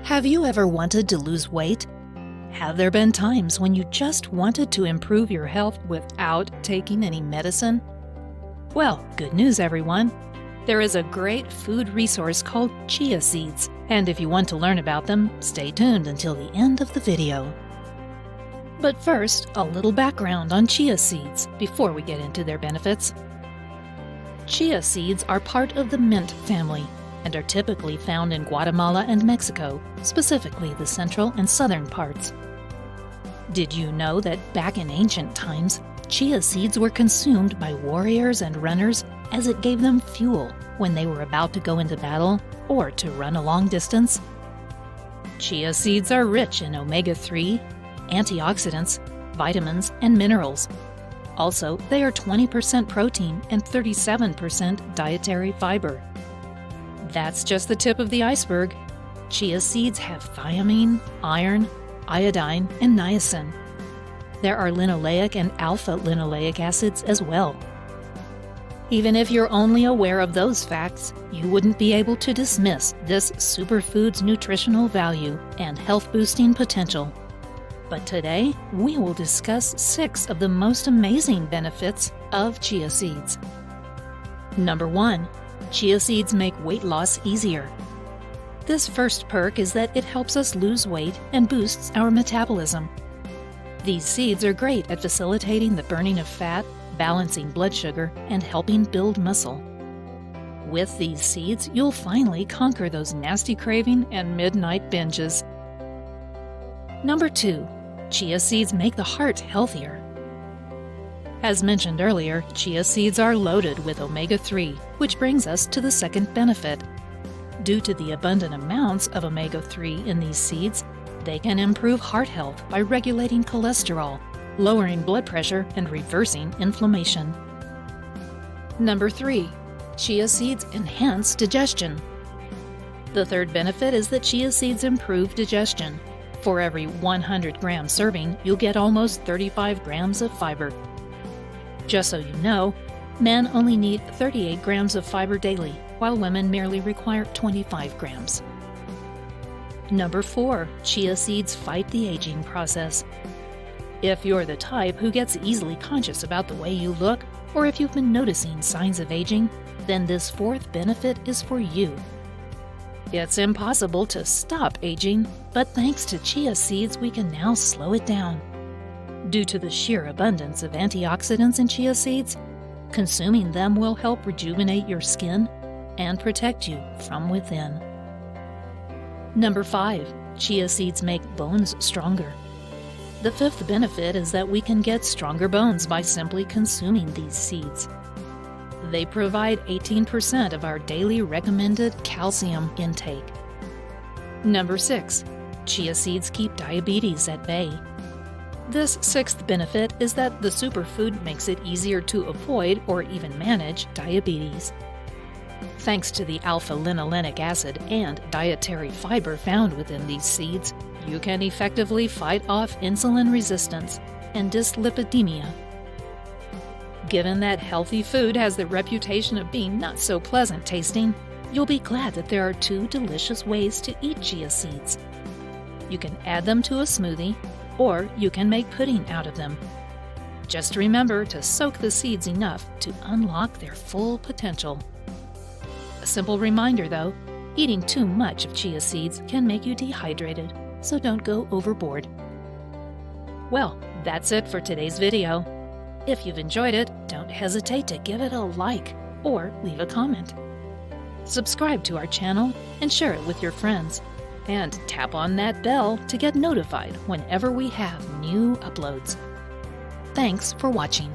Have you ever wanted to lose weight? Have there been times when you just wanted to improve your health without taking any medicine? Well, good news everyone! There is a great food resource called chia seeds, and if you want to learn about them, stay tuned until the end of the video. But first, a little background on chia seeds before we get into their benefits. Chia seeds are part of the mint family and are typically found in Guatemala and Mexico, specifically the central and southern parts. Did you know that back in ancient times, chia seeds were consumed by warriors and runners as it gave them fuel when they were about to go into battle or to run a long distance? Chia seeds are rich in omega-3, antioxidants, vitamins, and minerals. Also, they are 20% protein and 37% dietary fiber. That's just the tip of the iceberg. Chia seeds have thiamine, iron, iodine, and niacin. There are linoleic and alpha-linoleic acids as well. Even if you're only aware of those facts, you wouldn't be able to dismiss this superfood's nutritional value and health-boosting potential. But today, we will discuss 6 of the most amazing benefits of chia seeds. Number 1. Chia seeds make weight loss easier. This first perk is that it helps us lose weight and boosts our metabolism. These seeds are great at facilitating the burning of fat, balancing blood sugar, and helping build muscle. With these seeds, you'll finally conquer those nasty craving and midnight binges. Number 2. Chia seeds make the heart healthier. As mentioned earlier, chia seeds are loaded with omega-3, which brings us to the second benefit. Due to the abundant amounts of omega-3 in these seeds, they can improve heart health by regulating cholesterol, lowering blood pressure, and reversing inflammation. Number 3. Chia seeds enhance digestion. The third benefit is that chia seeds improve digestion. For every 100-gram serving, you'll get almost 35 grams of fiber. Just so you know, men only need 38 grams of fiber daily, while women merely require 25 grams. Number 4. Chia seeds fight the aging process. If you're the type who gets easily conscious about the way you look, or if you've been noticing signs of aging, then this fourth benefit is for you. It's impossible to stop aging, but thanks to chia seeds, we can now slow it down. Due to the sheer abundance of antioxidants in chia seeds, consuming them will help rejuvenate your skin and protect you from within. Number 5. Chia seeds make bones stronger. The fifth benefit is that we can get stronger bones by simply consuming these seeds. They provide 18% of our daily recommended calcium intake. Number 6. Chia seeds keep diabetes at bay. This sixth benefit is that the superfood makes it easier to avoid or even manage diabetes. Thanks to the alpha-linoleic acid and dietary fiber found within these seeds, you can effectively fight off insulin resistance and dyslipidemia. Given that healthy food has the reputation of being not so pleasant tasting, you'll be glad that there are 2 delicious ways to eat chia seeds. You can add them to a smoothie, or you can make pudding out of them. Just remember to soak the seeds enough to unlock their full potential. A simple reminder though, eating too much of chia seeds can make you dehydrated, so don't go overboard. Well, that's it for today's video. If you've enjoyed it, don't hesitate to give it a like or leave a comment. Subscribe to our channel and share it with your friends. And tap on that bell to get notified whenever we have new uploads. Thanks for watching.